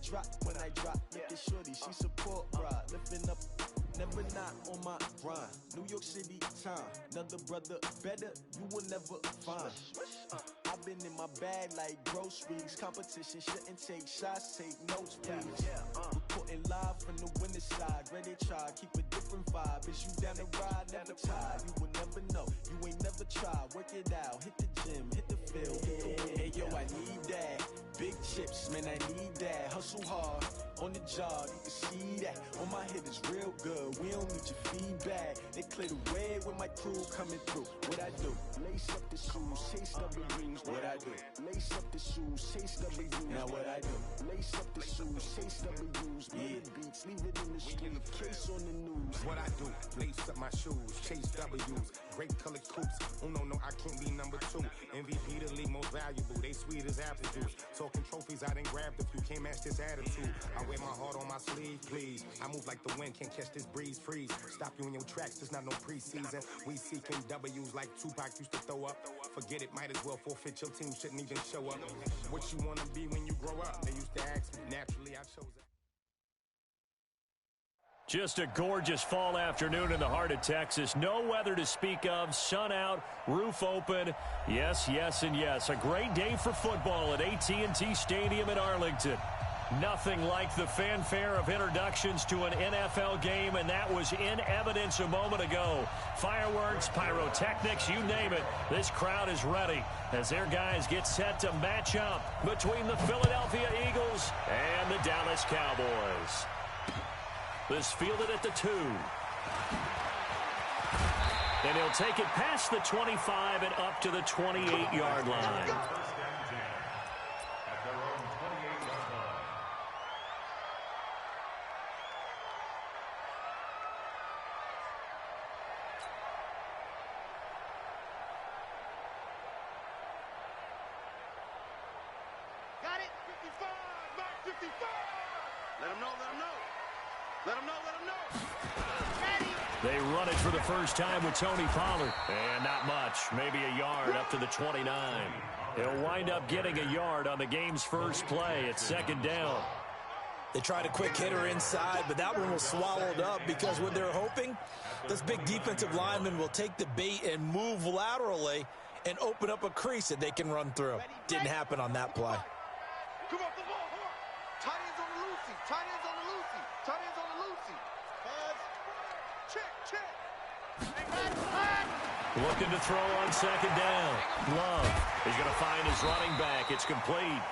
drop when I drop. Look at shorty, she support ride. Lifting up, never not on my grind. New York City time, another brother better, you will never find. I've been in my bag like groceries. Competition shouldn't take shots, take notes, please. Reporting live from the winter side. Ready to try, keep a different vibe. Is you down the ride, never tired. You will never know, you ain't never tried. Work it out, hit the gym, hit the field. Hey yo, I need that. Big chips, man, I need that. Hustle hard, on the job, you can see that. On my head is real good, we don't need your feedback. They clear the way with my crew coming through. What I do? Lace up the shoes, chase W's. What I do? Lace up the shoes, chase W's. Now what I do? Lace up the shoes, chase W's. Yeah, beats, leave it in the street, case on the news. What I do? Lace up my shoes, chase W's. Great colored coops. Oh no, I can't be number 2. MVP the league most valuable. They sweet as apple juice. Talking trophies, I didn't grab the few. Can't match this attitude. I wear my heart on my sleeve, please. I move like the wind, can't catch this breeze. Freeze. Stop you in your tracks. There's not no preseason. We seeking W's like Tupac used to throw up. Forget it, might as well forfeit. Your team shouldn't even show up. What you wanna be when you grow up? They used to ask me. Naturally, I chose it. Just a gorgeous fall afternoon in the heart of Texas. No weather to speak of. Sun out, roof open. Yes, yes, and yes. A great day for football at AT&T Stadium in Arlington. Nothing like the fanfare of introductions to an NFL game, and that was in evidence a moment ago. Fireworks, pyrotechnics, you name it. This crowd is ready as their guys get set to match up between the Philadelphia Eagles and the Dallas Cowboys. This fielded at the 2. And he'll take it past the 25 and up to the 28-yard line. Got it, 55, back 55. Let him know, let him know. Let him know, let him know. Ready. They run it for the first time with Tony Pollard. And not much, maybe a yard up to the 29. He'll wind up getting a yard on the game's first play. It's second down. They tried a quick hitter inside, but that one was swallowed up because what they're hoping, this big defensive lineman will take the bait and move laterally and open up a crease that they can run through. Didn't happen on that play. Come off the ball, hold on. Tight ends on the Lucy, tight ends on the Lucy, tight ends on the Lucy. Buzz, check, check. Looking to throw on second down. Love is going to find his running back. It's complete.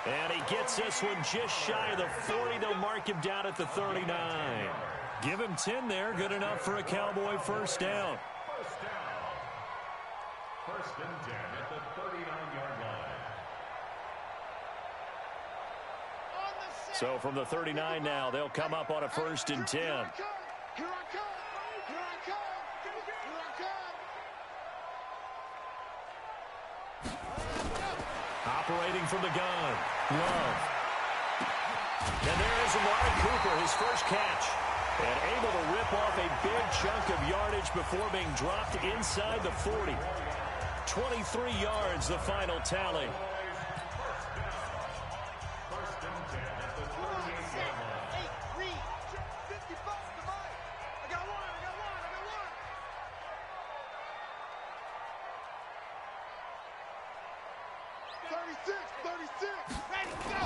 And he gets this one just shy of the 40. They'll mark him down at the 39. Give him 10 there. Good enough for a Cowboy first down. First and 10 at the 39-yard line. So from the 39 now, they'll come up on a first and 10. Here I come. Here I come. Here I come. Here I come. Operating from the gun. Love. And there is Amari Cooper, his first catch. And able to rip off a big chunk of yardage before being dropped inside the 40. 23 yards, the final tally. First and 10 at the 38-yard line. 55 to Mike. I got one. 36. Ready, go.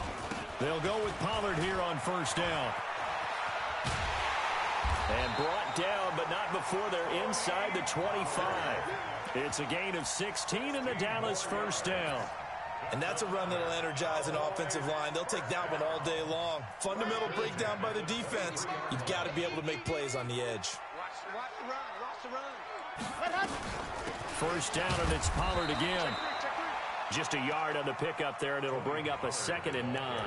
They'll go with Pollard here on first down. And brought down, but not before they're inside the 25. It's a gain of 16 in the Dallas first down. And that's a run that'll energize an offensive line. They'll take that one all day long. Fundamental breakdown by the defense. You've got to be able to make plays on the edge. Watch the run. First down, and it's Pollard again. Just a yard on the pickup there, and it'll bring up a 2nd and 9.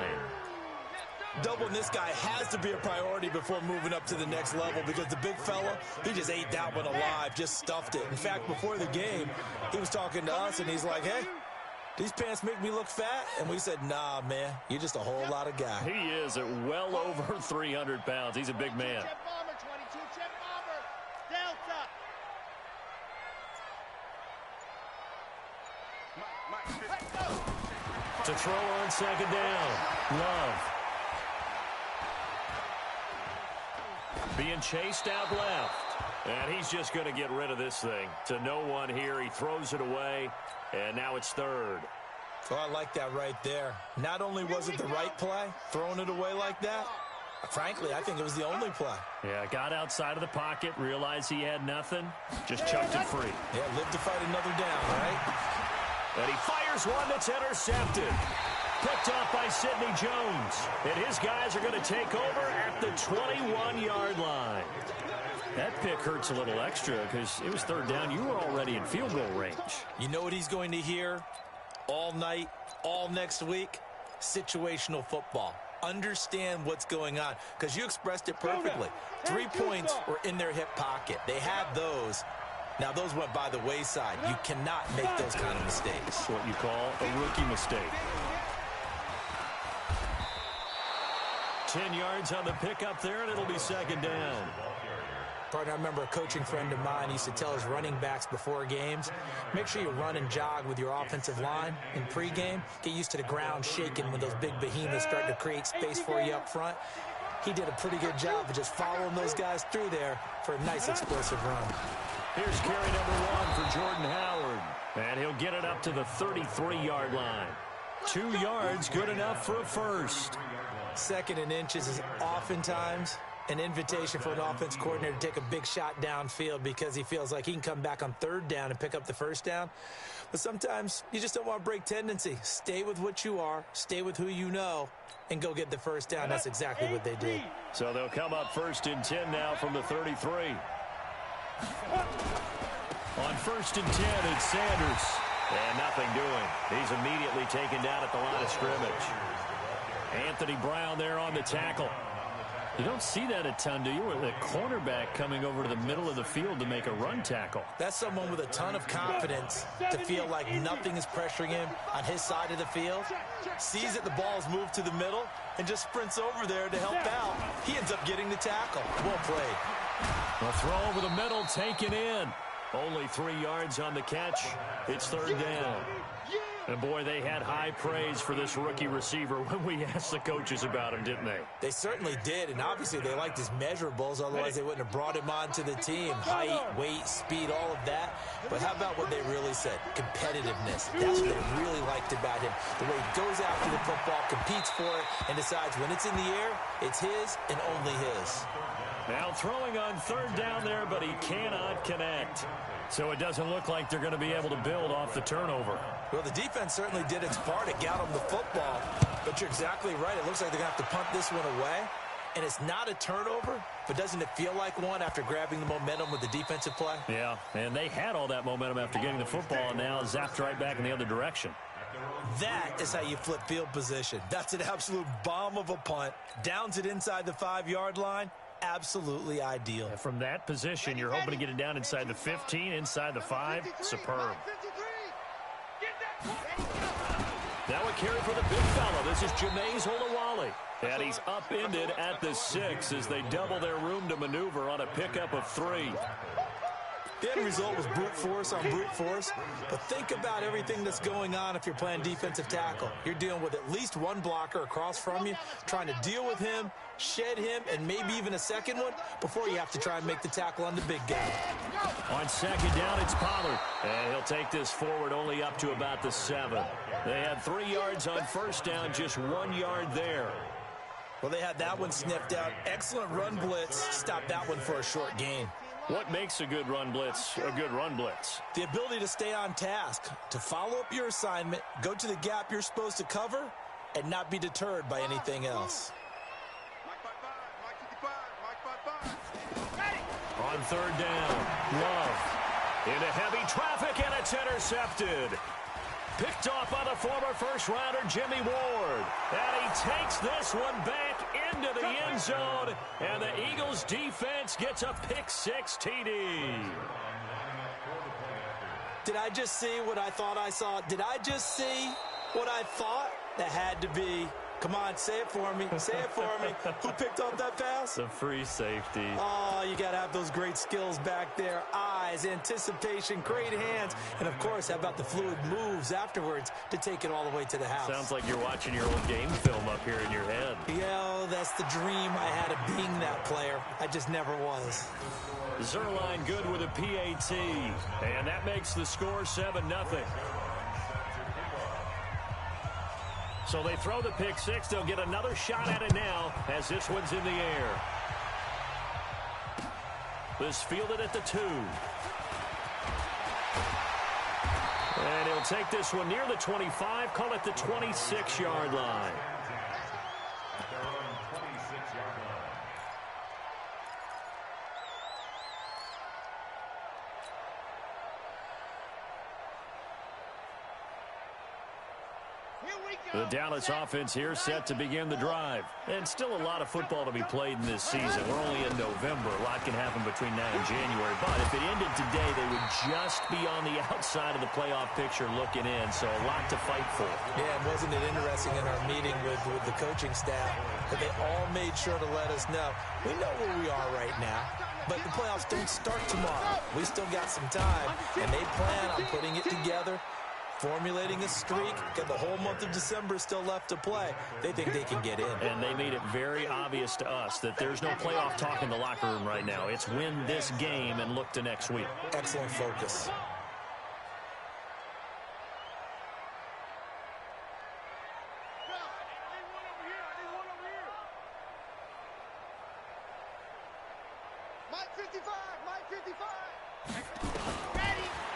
Doubling this guy has to be a priority before moving up to the next level because the big fella, he just ate that one alive, just stuffed it. In fact, before the game, he was talking to us, and he's like, hey, these pants make me look fat? And we said, nah, man, you're just a whole lot of guy. He is at well over 300 pounds. He's a big man. Jet bomber, 22, jet bomber, Delta. To throw on second down. Love. being chased out left. And he's just going to get rid of this thing. To no one here. He throws it away, and now it's third. So I like that right there. Not only was it the right play, throwing it away like that, frankly, I think it was the only play. Yeah, got outside of the pocket, realized he had nothing, just chucked it free. Yeah, live to fight another down, right? And he fires one that's intercepted. Picked off by Sidney Jones. And his guys are going to take over at the 21-yard line. That pick hurts a little extra because it was third down. You were already in field goal range. You know what he's going to hear all night, all next week? Situational football. Understand what's going on, because you expressed it perfectly. 3 points were in their hip pocket. They had those. Now, those went by the wayside. You cannot make those kind of mistakes. What you call a rookie mistake. 10 yards on the pickup there, and it'll be second down. Partner, I remember a coaching friend of mine used to tell his running backs before games, make sure you run and jog with your offensive line in pregame. Get used to the ground shaking when those big behemoths start to create space for you up front. He did a pretty good job of just following those guys through there for a nice explosive run. Here's carry number 1 for Jordan Howard. And he'll get it up to the 33-yard line. 2 yards, good enough for a first. Second and inches is oftentimes an invitation for an offense coordinator to take a big shot downfield because he feels like he can come back on third down and pick up the first down. But sometimes you just don't want to break tendency. Stay with what you are, stay with who you know, and go get the first down. That's exactly what they did. So they'll come up first and 10 now from the 33. On first and 10, it's Sanders. And nothing doing. He's immediately taken down at the line of scrimmage. Anthony Brown there on the tackle. You don't see that a ton, do you? With a cornerback coming over to the middle of the field to make a run tackle. That's someone with a ton of confidence to feel like nothing is pressuring him on his side of the field. Sees that the ball's moved to the middle and just sprints over there to help out. He ends up getting the tackle. Well played. A throw over the middle, taken in. Only 3 yards on the catch. It's third down. And, boy, they had high praise for this rookie receiver when we asked the coaches about him, didn't they? They certainly did, and obviously they liked his measurables. Otherwise, they wouldn't have brought him onto the team. Height, weight, speed, all of that. But how about what they really said? Competitiveness. That's what they really liked about him. The way he goes after the football, competes for it, and decides when it's in the air, it's his and only his. Now throwing on third down there, but he cannot connect. So it doesn't look like they're going to be able to build off the turnover. Well, the defense certainly did its part. It got them the football. But you're exactly right. It looks like they're going to have to punt this one away. And it's not a turnover, but doesn't it feel like one after grabbing the momentum with the defensive play? Yeah, and they had all that momentum after getting the football, and now zapped right back in the other direction. That is how you flip field position. That's an absolute bomb of a punt. Downs it inside the 5-yard line. Absolutely ideal. And from that position, you're hoping to get it down inside the 15, inside the 5. Superb. Now a carry for the big fella. This is Jameis Olawale. And he's upended at the 6 as they double their room to maneuver on a pickup of 3. The end result was brute force on brute force. But think about everything that's going on if you're playing defensive tackle. You're dealing with at least one blocker across from you, trying to deal with him, shed him, and maybe even a second one before you have to try and make the tackle on the big guy. On second down, it's Pollard. And he'll take this forward only up to about the 7. They had 3 yards on first down, just 1 yard there. Well, they had that one sniffed out. Excellent run blitz. Stopped that one for a short gain. What makes a good run blitz a good run blitz? The ability to stay on task, to follow up your assignment, go to the gap you're supposed to cover, and not be deterred by anything else. On third down, Love into heavy traffic, and it's intercepted. Picked off by the former first-rounder Jimmy Ward. And he takes this one back into the end zone. And the Eagles defense gets a pick-6 TD. Did I just see what I thought I saw? Did I just see what I thought? That had to be Come on, say it for me. Say it for me. Who picked up that pass? The free safety. Oh, you got to have those great skills back there. Eyes, anticipation, great hands, and, of course, how about the fluid moves afterwards to take it all the way to the house. Sounds like you're watching your old game film up here in your head. Yeah, that's the dream I had of being that player. I just never was. Zerline good with a PAT, and that makes the score 7-0. So they throw the pick six. They'll get another shot at it now as this one's in the air. This fielded at the 2. And he'll take this one near the 25, call it the 26-yard line. The Dallas offense here set to begin the drive. And still a lot of football to be played in this season. We're only in November. A lot can happen between now and January. But if it ended today, they would just be on the outside of the playoff picture looking in. So a lot to fight for. Yeah, and wasn't it interesting in our meeting with the coaching staff that they all made sure to let us know, we know where we are right now, but the playoffs don't start tomorrow. We still got some time, and they plan on putting it together, formulating a streak. Got the whole month of December still left to play. They think they can get in. And they made it very obvious to us that there's no playoff talk in the locker room right now. It's win this game and look to next week. Excellent focus.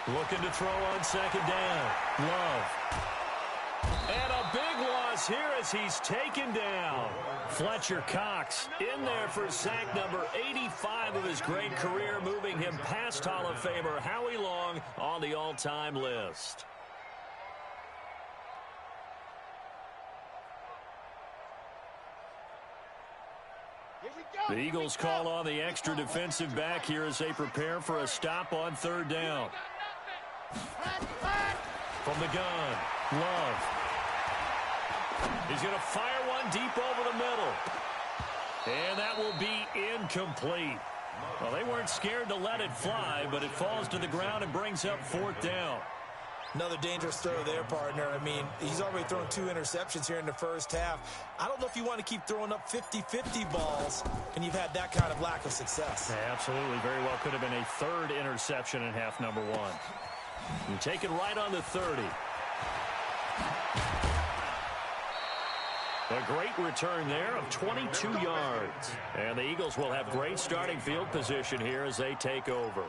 Looking to throw on second down. Love. And a big loss here as he's taken down. Fletcher Cox in there for sack number 85 of his great career, moving him past Hall of Famer Howie Long on the all-time list. The Eagles call on the extra defensive back here as they prepare for a stop on third down. From the gun, Love. He's going to fire one deep over the middle. And that will be incomplete. Well, they weren't scared to let it fly, but it falls to the ground and brings up fourth down. Another dangerous throw there, partner. I mean, he's already thrown 2 interceptions here in the first half. I don't know if you want to keep throwing up 50-50 balls, and you've had that kind of lack of success. Yeah, absolutely. Very well could have been a third interception in half number 1. You take it right on the 30. A great return there of 22 yards. And the Eagles will have great starting field position here as they take over.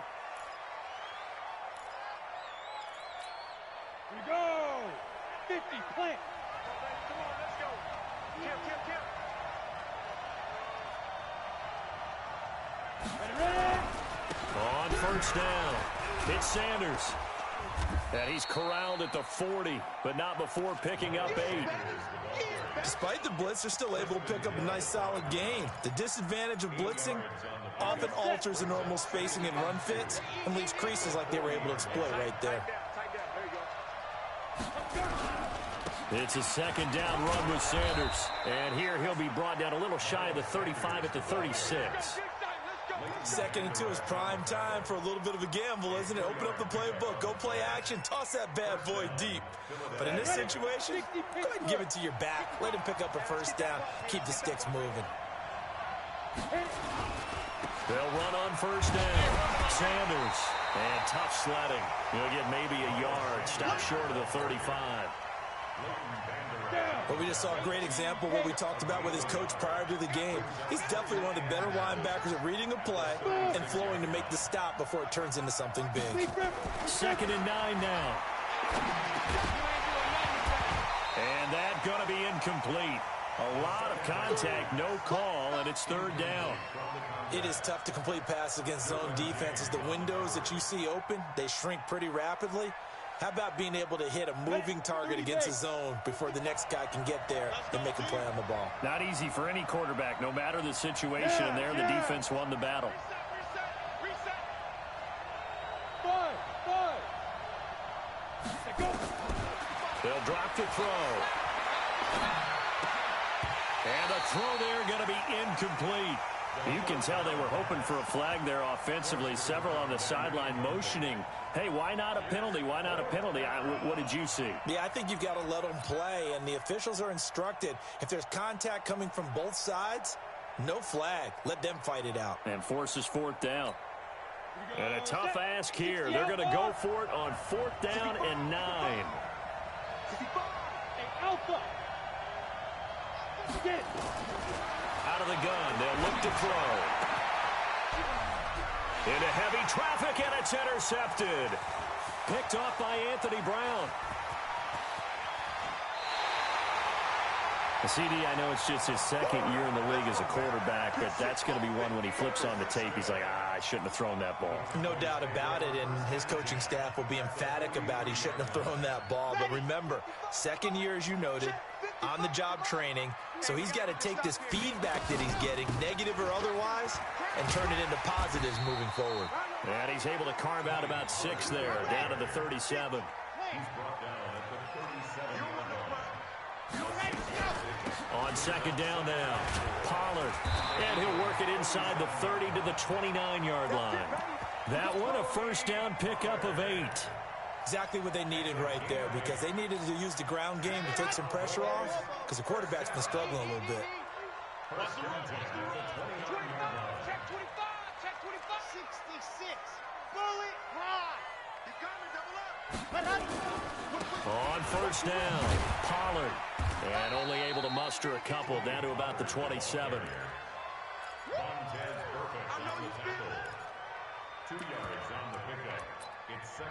Here we go. 50, plant. Come on, let's go. Kill. Ready. On first down, it's Sanders. And he's corralled at the 40, but not before picking up 8. Despite the blitz, they're still able to pick up a nice, solid gain. The disadvantage of blitzing often alters the normal spacing and run fits and leaves creases like they were able to exploit right there. It's a second down run with Sanders. And here he'll be brought down a little shy of the 35 at the 36. 2nd and 2 is prime time for a little bit of a gamble, isn't it? Open up the playbook, go play action, toss that bad boy deep. But in this situation, go ahead and give it to your back. Let him pick up a first down. Keep the sticks moving. They'll run on first down. Sanders. And tough sledding. He'll get maybe a yard. Stop short of the 35. But we just saw a great example of what we talked about with his coach prior to the game. He's definitely one of the better linebackers at reading a play and flowing to make the stop before it turns into something big. 2nd and 9 now. And that's going to be incomplete. A lot of contact, no call, and it's third down. It is tough to complete passes against zone defenses. The windows that you see open, they shrink pretty rapidly. How about being able to hit a moving target against a zone before the next guy can get there and make a play on the ball? Not easy for any quarterback, no matter the situation, and there the defense won the battle. They'll drop the throw. And the throw there going to be incomplete. You can tell they were hoping for a flag there offensively. Several on the sideline motioning, hey, why not a penalty? Why not a penalty? What did you see? Yeah, I think you've got to let them play, and the officials are instructed. If there's contact coming from both sides, no flag. Let them fight it out. And forces fourth down. And a tough ask here. They're going to go for it on 4th down and 9. Out of the gun, they'll look to throw. Into heavy traffic, and it's intercepted. Picked off by Anthony Brown. CD, I know it's just his second year in the league as a quarterback, but that's going to be one when he flips on the tape. He's like, I shouldn't have thrown that ball. No doubt about it, and his coaching staff will be emphatic about he shouldn't have thrown that ball. But remember, second year, as you noted, on-the-job training, so he's got to take this feedback that he's getting, negative or otherwise, and turn it into positives moving forward. And he's able to carve out about 6 there, down to the 37. On 2nd down now, Pollard, and he'll work it inside the 30 to the 29-yard line. That one, a 1st down pickup of 8. Exactly what they needed right there, because they needed to use the ground game to take some pressure off, because the quarterback's been struggling a little bit. Check 25, check 25. 66, bullet high. He's coming, double up. On 1st down, Pollard, and only able to muster a couple, down to about the 27.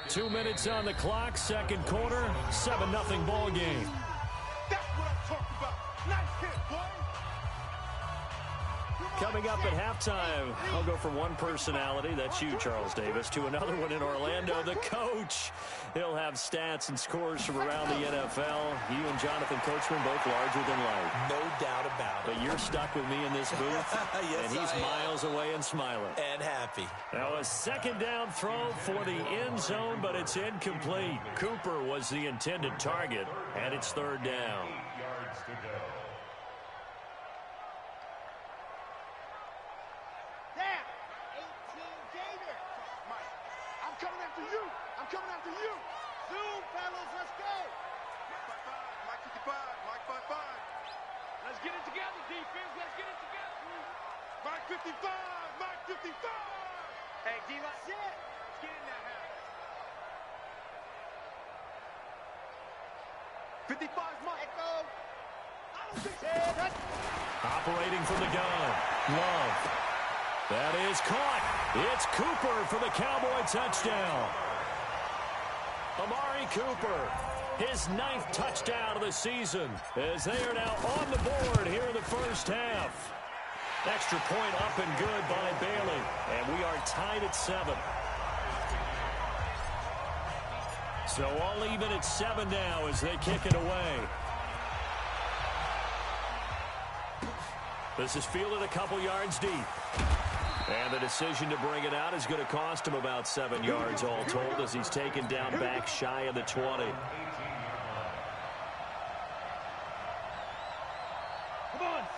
2 minutes on the clock, 2nd quarter, 7-0 ball game. That's what I'm talking about. Nice hit, boy. Coming up at halftime, I'll go from one personality, that's you, Charles Davis, to another one in Orlando, the coach. He'll have stats and scores from around the NFL. You and Jonathan Coachman, both larger than life. No doubt about it. But you're stuck with me in this booth, Yes, and he's miles away and smiling. And happy. Now a 2nd down throw for the end zone, but it's incomplete. Cooper was the intended target, and it's 3rd down. 8 yards to go. Damn. 18 Gator. Mike, I'm coming after you. I'm coming after you. Zoom, fellas, let's go. Mike 55, Mike 55. Let's get it together, defense. Let's get it together. Mike 55, Mike 55. Hey, D-Line. Let's get in that house. 55's Mike. Echo. I don't think so. Operating from the gun, Love. That is caught. It's Cooper for the Cowboy touchdown. Amari Cooper, his 9th touchdown of the season, as they are now on the board here in the 1st half. Extra point up and good by Bailey, and we are tied at 7. So all even at 7 now as they kick it away. This is fielded a couple yards deep. And the decision to bring it out is going to cost him about 7 yards all told, as he's taken down back shy of the 20.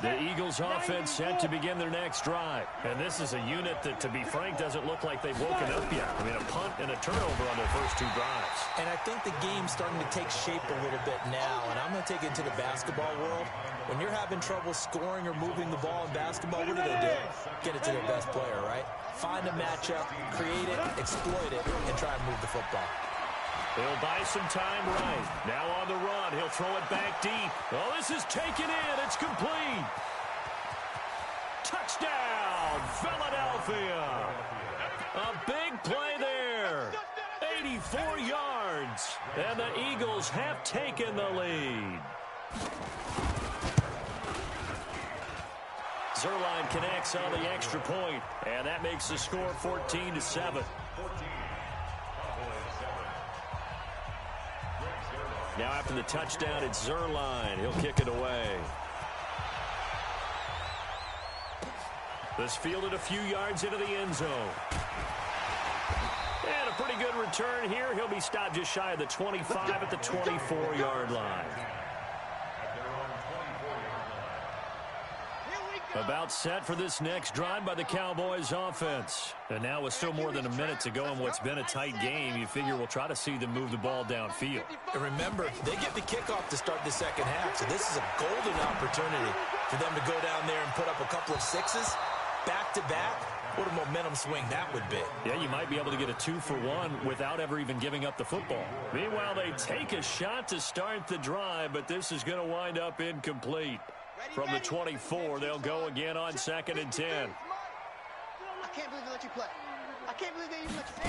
The Eagles offense set to begin their next drive. And this is a unit that, to be frank, doesn't look like they've woken up yet. I mean, a punt and a turnover on their first 2 drives. And I think the game's starting to take shape a little bit now, and I'm going to take it to the basketball world. When you're having trouble scoring or moving the ball in basketball, what do? Get it to their best player, right? Find a matchup, create it, exploit it, and try and move the football. He'll buy some time right. Now on the run, he'll throw it back deep. Oh, this is taken in. It's complete. Touchdown, Philadelphia. A big play there. 84 yards. And the Eagles have taken the lead. Zerline connects on the extra point, and that makes the score 14-7. Now after the touchdown, it's Zerline. He'll kick it away. This fielded a few yards into the end zone. And a pretty good return here. He'll be stopped just shy of the 25 at the 24-yard line. About set for this next drive by the Cowboys offense. And now with still more than a minute to go in what's been a tight game, you figure we'll try to see them move the ball downfield. And remember, they get the kickoff to start the second half, so this is a golden opportunity for them to go down there and put up a couple of sixes back-to-back. What a momentum swing that would be. Yeah, you might be able to get a 2-for-1 without ever even giving up the football. Meanwhile, they take a shot to start the drive, but this is going to wind up incomplete. From the 24, they'll go again on 2nd and 10. I can't believe they let you play. I can't believe they even let you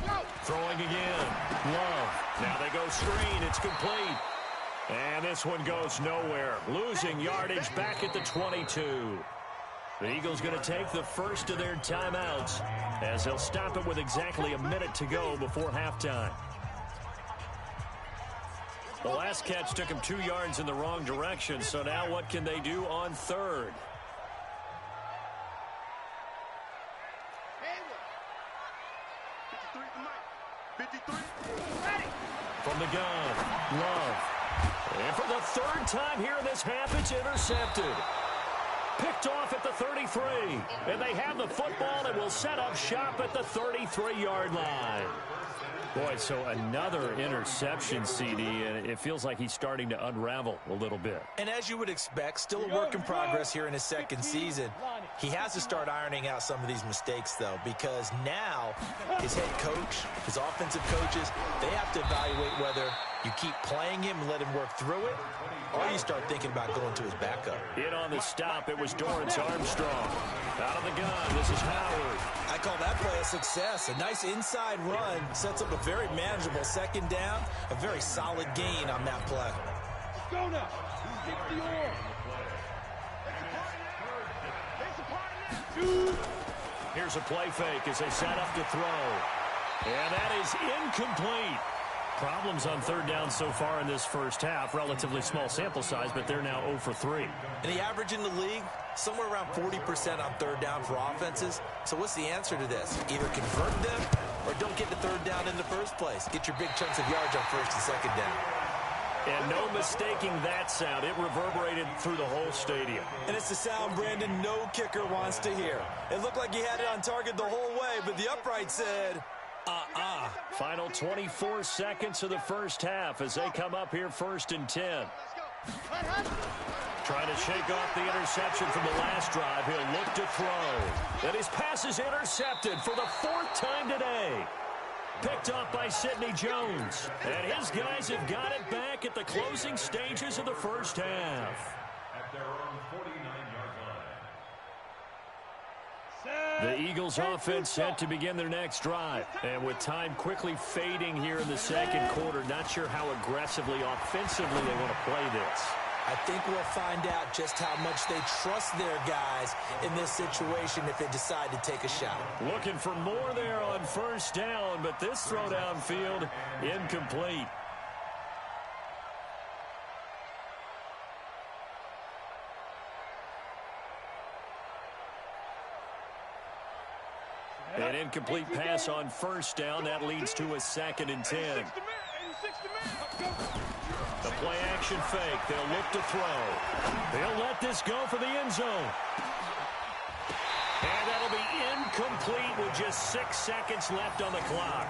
go. Throwing again. Love. Now they go screen. It's complete. And this one goes nowhere. Losing yardage back at the 22. The Eagles going to take the first of their timeouts as they'll stop it with exactly a minute to go before halftime. The last catch took him 2 yards in the wrong direction, so now what can they do on 3rd? From the gun, Love. And for the 3rd time here in this half, it's intercepted. Picked off at the 33. And they have the football and will set up shop at the 33-yard line. Boy, so another interception, CD, and it feels like he's starting to unravel a little bit. And as you would expect, still a work in progress here in his second season. He has to start ironing out some of these mistakes, though, because now his head coach, his offensive coaches, they have to evaluate whether you keep playing him and let him work through it, or you start thinking about going to his backup. In on the stop, it was Dorrance Armstrong. Out of the gun, this is Howard. I call that play a success. A nice inside run sets up a very manageable 2nd down, a very solid gain on that play. Let's go now. Here's a play fake as they set up to throw. And that is incomplete. Problems on 3rd down so far in this first half. Relatively small sample size, but they're now 0 for 3. And the average in the league, somewhere around 40% on 3rd down for offenses. So what's the answer to this? Either convert them or don't get the 3rd down in the first place. Get your big chunks of yards on 1st and 2nd down. And no mistaking that sound. It reverberated through the whole stadium. And it's the sound Brandon no kicker wants to hear. It looked like he had it on target the whole way, but the upright said, Final 24 seconds of the first half as they come up here 1st and 10. Trying to shake off the interception from the last drive. He'll look to throw. And his pass is intercepted for the 4th time today. Picked off by Sidney Jones. And his guys have got it back at the closing stages of the first half. At their own 49-yard line. The Eagles offense set to begin their next drive. And with time quickly fading here in the second quarter, not sure how aggressively, offensively they want to play this. I think we'll find out just how much they trust their guys in this situation if they decide to take a shot. Looking for more there on 1st down, but this throw downfield incomplete. An incomplete pass on 1st down. That leads to a 2nd and 10. The play action fake. They'll look to throw. They'll let this go for the end zone. And that'll be incomplete with just 6 seconds left on the clock.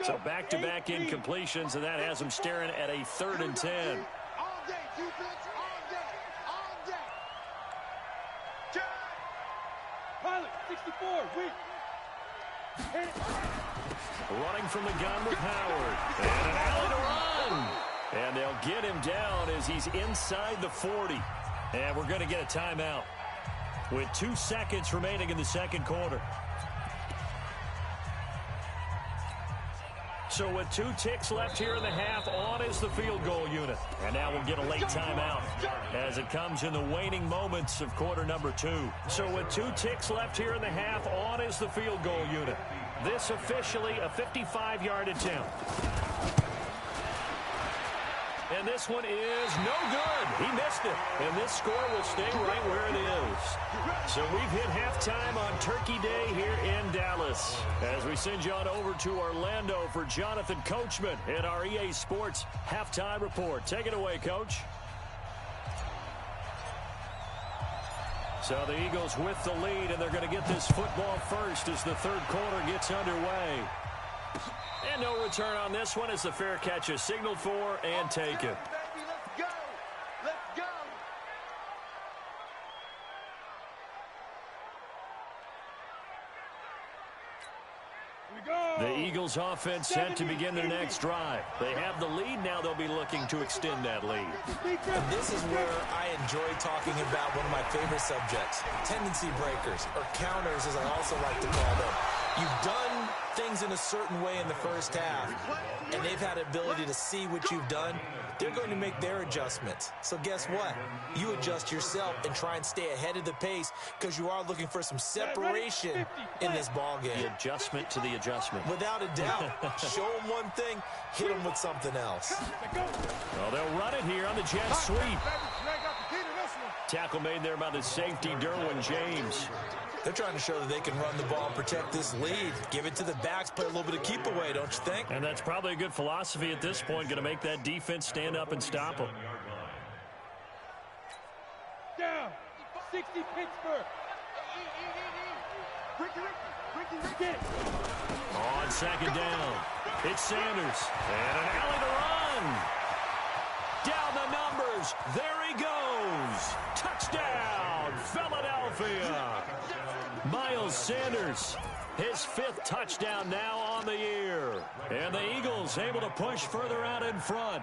So back-to-back incompletions, and that has them staring at a 3rd and 10. All day, defense, all day, all day. Pilot, 64, Running from the gun with Howard. And an alley to run. And they'll get him down as he's inside the 40. And we're going to get a timeout with 2 seconds remaining in the second quarter. So with 2 ticks left here in the half, on is the field goal unit. And now we'll get a late timeout as it comes in the waning moments of quarter number 2. So with 2 ticks left here in the half, on is the field goal unit. This officially a 55-yard attempt. And this one is no good. He missed it. And this score will stay right where it is. So we've hit halftime on Turkey Day here in Dallas. As we send you on over to Orlando for Jonathan Coachman in our EA Sports Halftime Report. Take it away, Coach. So the Eagles with the lead, and they're going to get this football first as the third quarter gets underway. And no return on this one as the fair catch is signaled for and taken. Let's go. Let's go. The Eagles offense set to begin their next drive. They have the lead. Now they'll be looking to extend that lead. And this is where I enjoy talking about one of my favorite subjects, tendency breakers, or counters as I also like to call them. You've done things in a certain way in the first half, and they've had the ability to see what you've done. They're going to make their adjustments. So guess what? You adjust yourself and try and stay ahead of the pace because you are looking for some separation in this ball game. The adjustment to the adjustment. Without a doubt. Show them one thing, hit them with something else. Well, they'll run it here on the jet sweep. Tackle made there by the safety, Derwin James. They're trying to show that they can run the ball and protect this lead. Give it to the backs, play a little bit of keep away, don't you think? And that's probably a good philosophy at this point, going to make that defense stand up and stop them. Down. 60 Pittsburgh. On second down, it's Sanders. And an alley to run. Down the numbers. There he goes. Touchdown, Philadelphia. Miles Sanders, his fifth touchdown now on the year. And the Eagles able to push further out in front.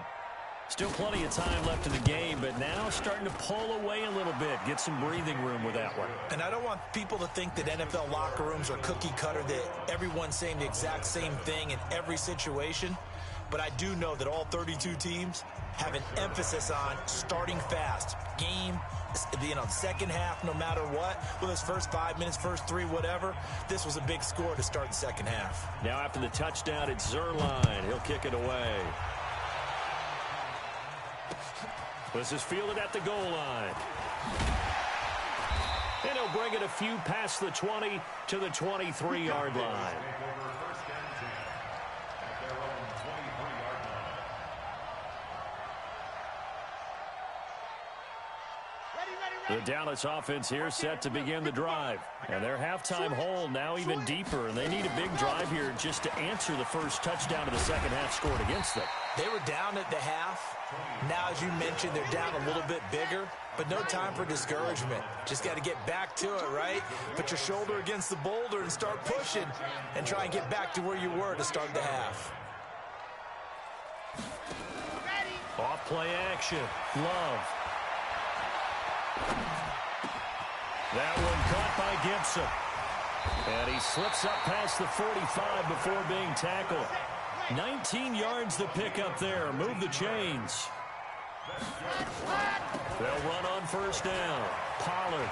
Still plenty of time left in the game, but now starting to pull away a little bit. Get some breathing room with that one. And I don't want people to think that NFL locker rooms are cookie cutter, that everyone's saying the exact same thing in every situation. But I do know that all 32 teams have an emphasis on starting fast. Game, second half, no matter what. Whether it's first 5 minutes, first 3, whatever. This was a big score to start the second half. Now after the touchdown, it's Zerline. He'll kick it away. This is fielded at the goal line. And he'll bring it a few past the 20 to the 23-yard line. The Dallas offense here set to begin the drive. And their halftime hole now even deeper. And they need a big drive here just to answer the first touchdown of the second half scored against them. They were down at the half. Now, as you mentioned, they're down a little bit bigger. But no time for discouragement. Just got to get back to it, right? Put your shoulder against the boulder and start pushing. And try and get back to where you were to start the half. Off play action. Love. That one caught by Gibson. And he slips up past the 45 before being tackled. 19 yards to pick up there. Move the chains. They'll run on first down. Pollard.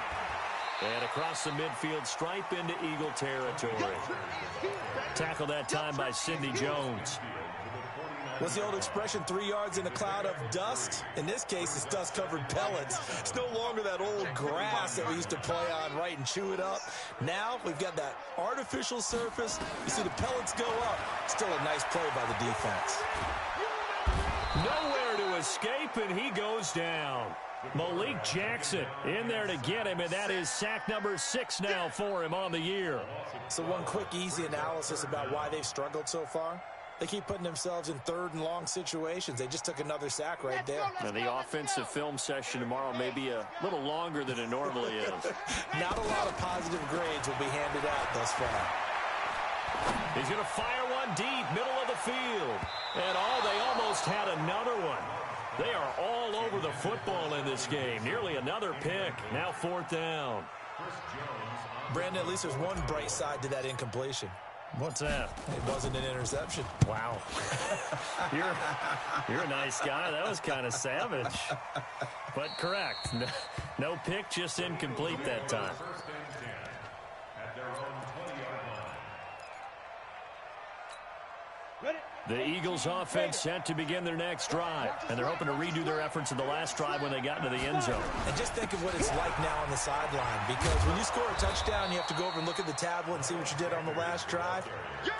And across the midfield stripe into Eagle territory. Tackled that time by Sidney Jones. What's the old expression, 3 yards in a cloud of dust? In this case, it's dust-covered pellets. It's no longer that old grass that we used to play on, right, and chew it up. Now we've got that artificial surface. You see the pellets go up. Still a nice play by the defense. Nowhere to escape, and he goes down. Malik Jackson in there to get him, and that is sack number 6 now for him on the year. So one quick, easy analysis about why they've struggled so far. They keep putting themselves in third and long situations. They just took another sack right there. Now, the offensive film session tomorrow may be a little longer than it normally is. Not a lot of positive grades will be handed out thus far. He's going to fire one deep, middle of the field. And they almost had another one. They are all over the football in this game. Nearly another pick. Now fourth down. Brandon, at least there's one bright side to that incompletion. What's that? It wasn't an interception. Wow. You're a nice guy. That was kind of savage. But correct. No pick, just incomplete that time. The Eagles offense set to begin their next drive, and they're hoping to redo their efforts in the last drive when they got into the end zone. And just think of what it's like now on the sideline, because when you score a touchdown, you have to go over and look at the tablet and see what you did on the last drive.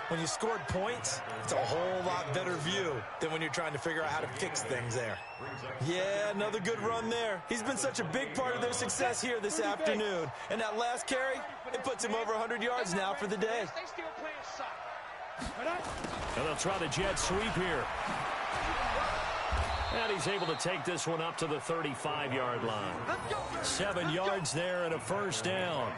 When you scored points, it's a whole lot better view than when you're trying to figure out how to fix things there. Yeah, another good run there. He's been such a big part of their success here this afternoon. And that last carry, it puts him over 100 yards now for the day. And they'll try the jet sweep here. And he's able to take this one up to the 35-yard line. 7 yards there and a first down.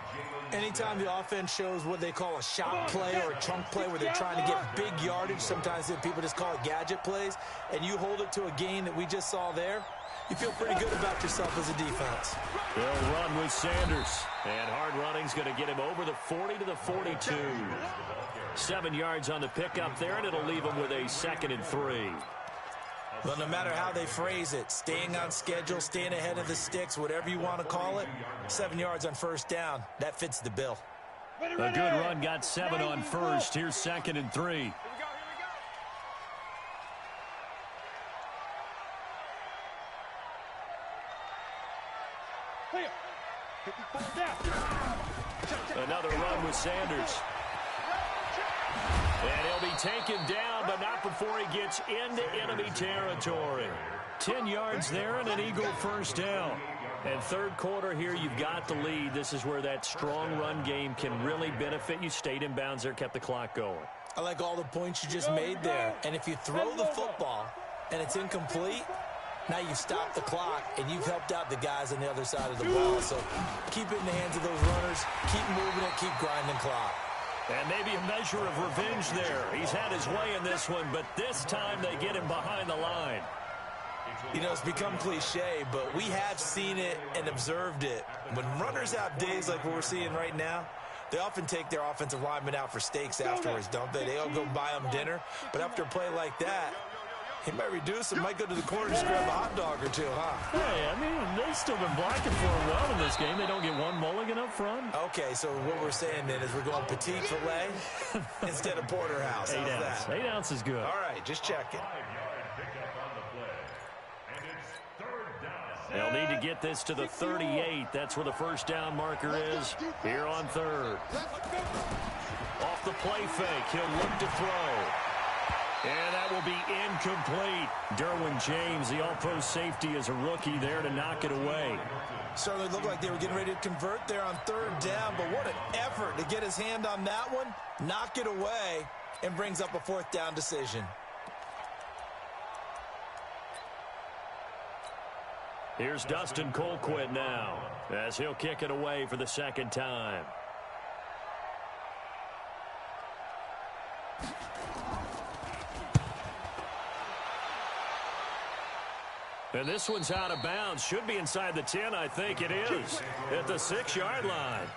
Anytime the offense shows what they call a shot play or a chunk play where they're trying to get big yardage, sometimes people just call it gadget plays, and you hold it to a gain that we just saw there, you feel pretty good about yourself as a defense. They'll run with Sanders. And hard running's going to get him over the 40 to the 42. 7 yards on the pickup there, and it'll leave him with a 2nd and 3. Well, no matter how they phrase it, staying on schedule, staying ahead of the sticks, whatever you want to call it, 7 yards on first down, that fits the bill. A good run, got 7 on first. Here's 2nd and 3. Another run with Sanders. And he'll be taken down, but not before he gets into enemy territory. 10 yards there and an Eagle first down. And third quarter here, you've got the lead. This is where that strong run game can really benefit you. Stayed in bounds there, kept the clock going. I like all the points you just made there. And if you throw the football and it's incomplete, now you stop the clock, and you've helped out the guys on the other side of the ball. So keep it in the hands of those runners. Keep moving it. Keep grinding clock. And maybe a measure of revenge there. He's had his way in this one, but this time they get him behind the line. You know, it's become cliche, but we have seen it and observed it. When runners have days like what we're seeing right now, they often take their offensive linemen out for steaks afterwards, don't they? They all go buy them dinner. But after a play like that, he might reduce and might go to the corner to grab a hot dog or two, huh? Hey, I mean, they've still been blocking for him well in this game. They don't get one mulligan up front. Okay, so what we're saying then is we're going petite filet instead of porterhouse. 8 ounce. That? 8 ounce is good. All right, just checking. They'll need to get this to the 38. That's where the first down marker is here on third. Off the play fake, he'll look to throw. And that will be incomplete. Derwin James, the all-pro safety, is a rookie there to knock it away. Certainly looked like they were getting ready to convert there on third down, but what an effort to get his hand on that one, knock it away, and brings up a fourth down decision. Here's Dustin Colquitt now, as he'll kick it away for the second time. And this one's out of bounds. Should be inside the 10, I think it is, at the 6-yard line.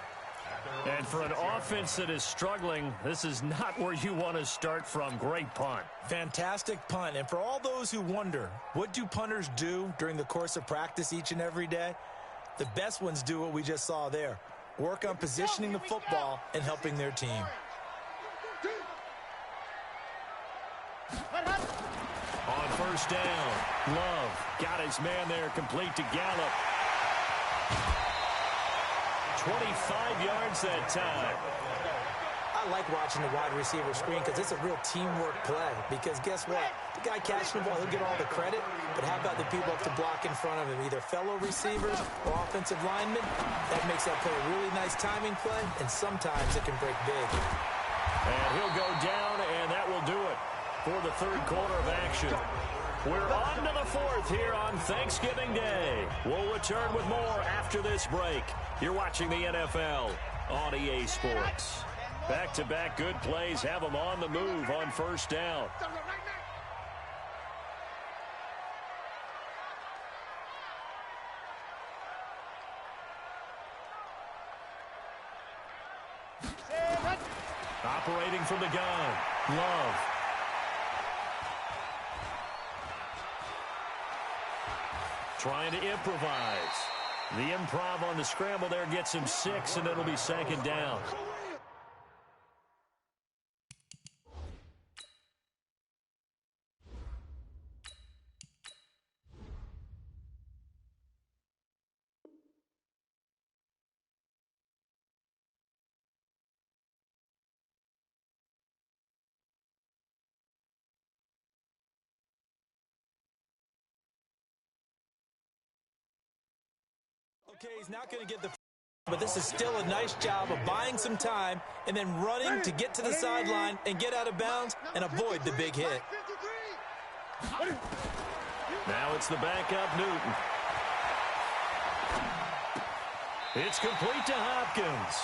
And for an offense that is struggling, this is not where you want to start from. Great punt. Fantastic punt. And for all those who wonder, what do punters do during the course of practice each and every day? The best ones do what we just saw there. Work on positioning the football and helping their team. On first down, Love got his man there complete to Gallup. 25 yards that time. I like watching the wide receiver screen because it's a real teamwork play. Because guess what? The guy catching the ball, he'll get all the credit. But how about the people up to block in front of him? Either fellow receivers or offensive linemen. That makes that play a really nice timing play. And sometimes it can break big. And he'll go down, and that will do it for the third quarter of action. We're on to the fourth here on Thanksgiving Day. We'll return with more after this break. You're watching the NFL on EA Sports. Back-to-back good plays have them on the move on first down. Operating from the gun, Love. Trying to improvise. The improv on the scramble there gets him 6, and it'll be second down. Okay, he's not going to get the... But this is still a nice job of buying some time and then running to get to the sideline and get out of bounds and avoid the big hit. Now it's the backup Newton. It's complete to Hopkins.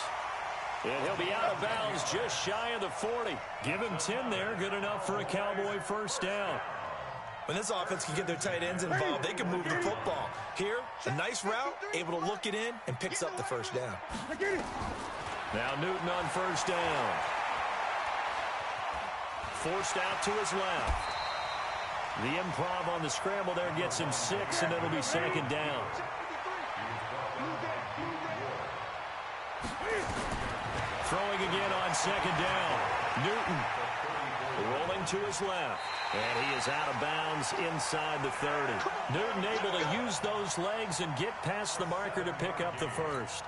And he'll be out of bounds just shy of the 40. Give him 10 there, good enough for a Cowboy first down. When this offense can get their tight ends involved, they can move the football. Here, a nice route, able to look it in, and picks up the first down. Now Newton on first down. Forced out to his left. The improv on the scramble there gets him 6, and it'll be second down. Throwing again on second down. Newton rolling to his left. And he is out of bounds inside the 30. Newton able to use those legs and get past the marker to pick up the first.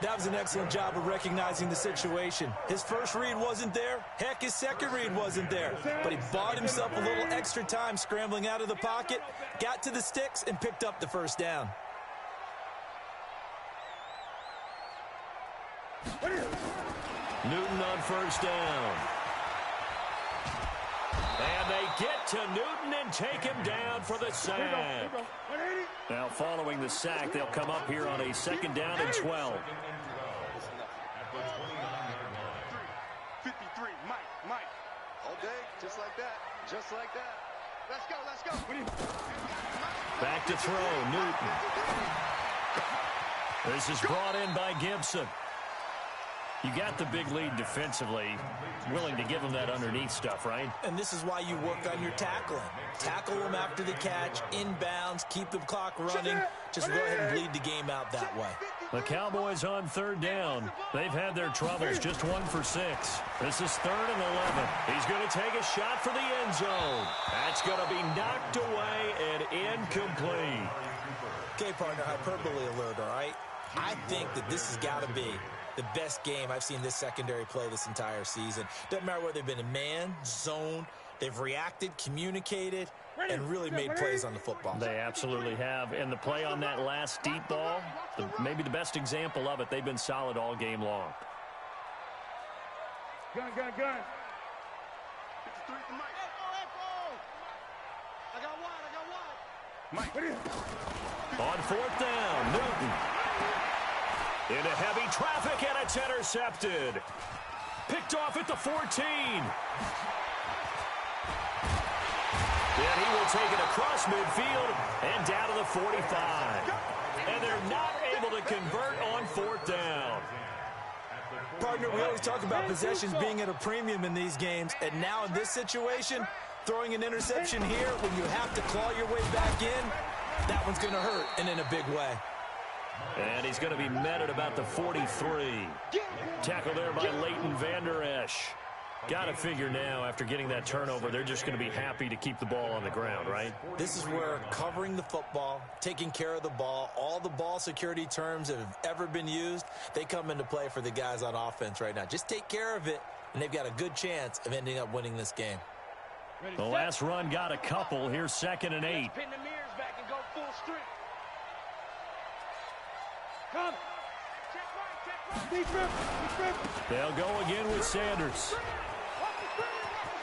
That was an excellent job of recognizing the situation. His first read wasn't there. Heck, his second read wasn't there. But he bought himself a little extra time scrambling out of the pocket, got to the sticks, and picked up the first down. Newton on first down. And they get to Newton and take him down for the sack. Now following the sack, they'll come up here on a second down and 12. 53, Mike. All day, just like that. Just like that. Let's go, let's go. Back to throw, Newton. This is brought in by Gibson. You got the big lead defensively, willing to give them that underneath stuff, right? And this is why you work on your tackling. Tackle them after the catch, inbounds, keep the clock running. Just go ahead and bleed the game out that way. The Cowboys on third down. They've had their troubles, just 1 for 6. This is 3rd and 11. He's going to take a shot for the end zone. That's going to be knocked away and incomplete. Okay, partner, hyperbole alert, all right? I think that this has got to be the best game I've seen this secondary play this entire season. Doesn't matter whether they've been in man, zone, they've reacted, communicated, and really made plays on the football. They absolutely have. And the play on that last deep ball, maybe the best example of it, they've been solid all game long. Gun. 53 for Mike. I got one. Mike. On fourth down, Newton. Into heavy traffic, and it's intercepted. Picked off at the 14. And he will take it across midfield and down to the 45. And they're not able to convert on fourth down. Partner, we always talk about possessions being at a premium in these games, and now in this situation, throwing an interception here when you have to claw your way back in, that one's going to hurt, and in a big way. And he's going to be met at about the 43. Tackle there by Leighton Vander Esch. Got to figure now, after getting that turnover, they're just going to be happy to keep the ball on the ground, right? This is where covering the football, taking care of the ball, all the ball security terms that have ever been used, they come into play for the guys on offense right now. Just take care of it, and they've got a good chance of ending up winning this game. The last run got a couple. Here's 2nd and 8. Pin the mirrors back and go full strength. Come. Check right. They'll go again with Sanders.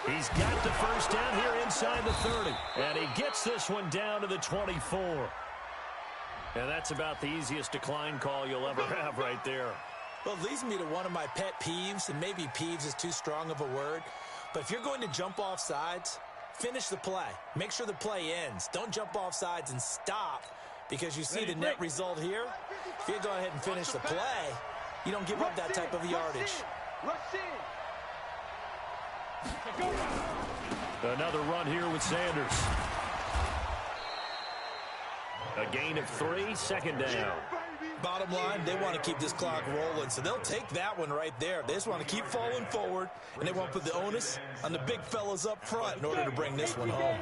He's got the first down here inside the 30. And he gets this one down to the 24. And that's about the easiest decline call you'll ever have right there. Well, it leads me to one of my pet peeves, and maybe peeves is too strong of a word. But if you're going to jump off sides, finish the play. Make sure the play ends. Don't jump off sides and stop, because you see the net result here. If you go ahead and finish the play, you don't give up that type of yardage. Another run here with Sanders. A gain of 3, 2nd down. Bottom line, they want to keep this clock rolling, so they'll take that one right there. They just want to keep falling forward, and they want to put the onus on the big fellas up front in order to bring this one home.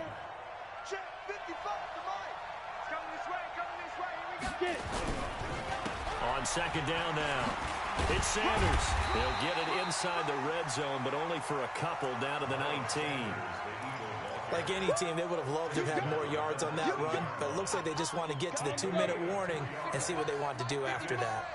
On 2nd down now, it's Sanders. They'll get it inside the red zone, but only for a couple down to the 19. Like any team, they would have loved to have had more yards on that run, but it looks like they just want to get to the 2-minute warning and see what they want to do after that.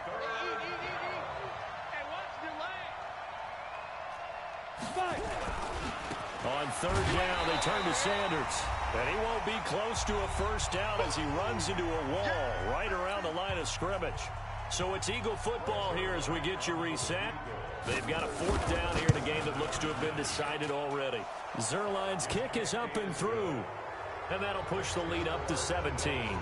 On third down, they turn to Sanders. And he won't be close to a first down as he runs into a wall right around the line of scrimmage. So it's Eagle football here as we get you reset. They've got a fourth down here in a game that looks to have been decided already. Zerline's kick is up and through. And that'll push the lead up to 17.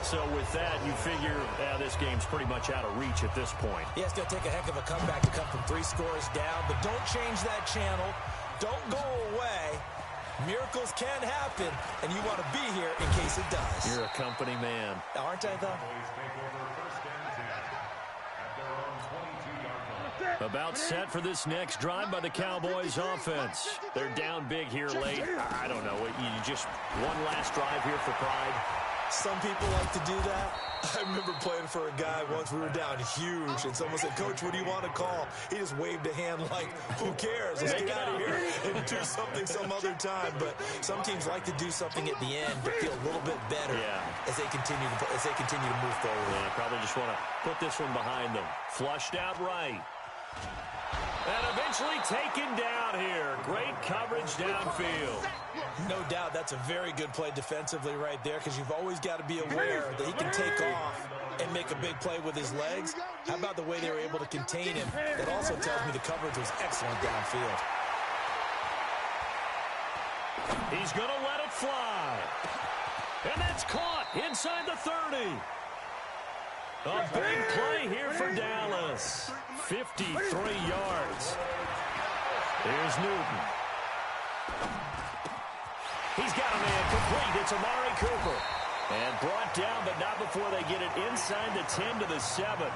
So with that, you figure this game's pretty much out of reach at this point. Yeah, it's going to take a heck of a comeback to come from 3 scores down. But don't change that channel. Don't go away. Miracles can happen, and you want to be here in case it does. You're a company man. Aren't I, though? About set for this next drive by the Cowboys offense. They're down big here late. I don't know. You just one last drive here for pride. Some people like to do that. I remember playing for a guy once. We were down huge, and someone said, "Coach, what do you want to call?" He just waved a hand like, "Who cares? Let's get out of here and do something some other time." But some teams like to do something at the end to feel a little bit better as they continue to move forward. Yeah, probably just want to put this one behind them. Flushed out right. And eventually taken down here. Great coverage downfield. No doubt that's a very good play defensively right there, because you've always got to be aware that he can take off and make a big play with his legs. How about the way they were able to contain him? That also tells me the coverage was excellent downfield. He's going to let it fly. And that's caught inside the 30. A big play here for Dallas. 53 yards. Here's Newton. He's got a man complete. It's Amari Cooper. And brought down, but not before they get it inside the 10 to the 7.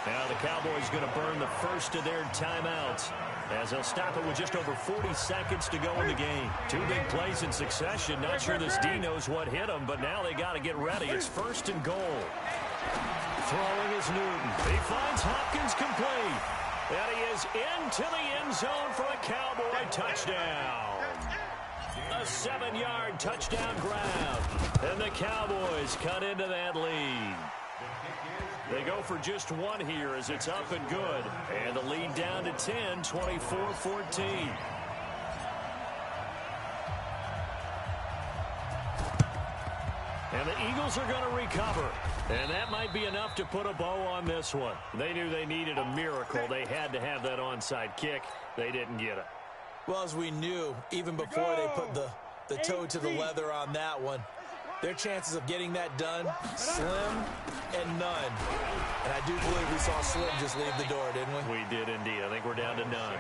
Now the Cowboys going to burn the first of their timeouts, as they'll stop it with just over 40 seconds to go in the game. 2 big plays in succession. Not sure this D knows what hit him, but now they got to get ready. It's 1st and goal. Throwing is Newton. He finds Hopkins complete. And he is into the end zone for a Cowboy touchdown. A 7-yard touchdown grab. And the Cowboys cut into that lead. They go for just one here as it's up and good. And the lead down to 10, 24-14. And the Eagles are going to recover. And that might be enough to put a bow on this one. They knew they needed a miracle. They had to have that onside kick. They didn't get it. Well, as we knew, even before they put the toe to the leather on that one, their chances of getting that done, slim and none. And I do believe we saw Slim just leave the door, didn't we? We did indeed. I think we're down to none.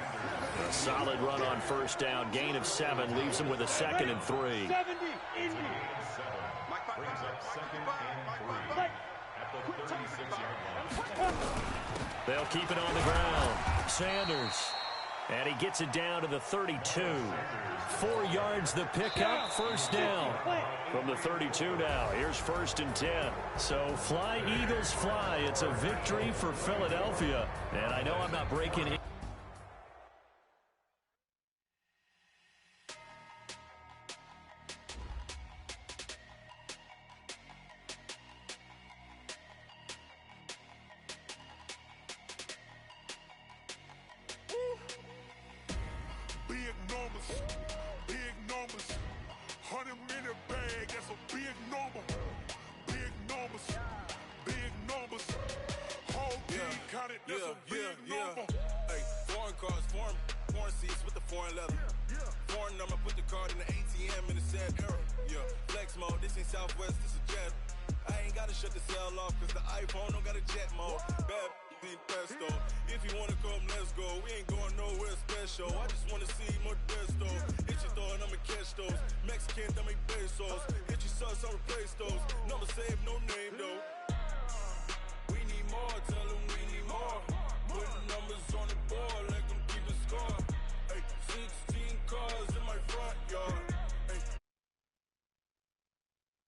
A solid run on first down. Gain of 7 leaves them with a 2nd and 3. 70, Indy. Brings up 2nd and 3 at the 36-yard line. They'll keep it on the ground. Sanders. And he gets it down to the 32. 4 yards the pickup, first down. From the 32 now, here's 1st and 10. So fly, Eagles, fly. It's a victory for Philadelphia. And I know I'm not breaking in. Big numbers, 100-minute bag, that's a big number. Big numbers, whole team counted, that's a big number. Hey, foreign cars, foreign seats with the foreign leather. Foreign number, put the card in the ATM in the sad era. Yeah, flex mode, this ain't Southwest, this is Jet. I ain't gotta shut the cell off, cause the iPhone don't got a jet mode. Bad pesto. If you wanna come, let's go. We ain't going nowhere special. I just wanna see more desto. Hit your throw and I'ma catch those. Mexican, that make pesos. Hit your sus, I'll replace those. Number save, no name though.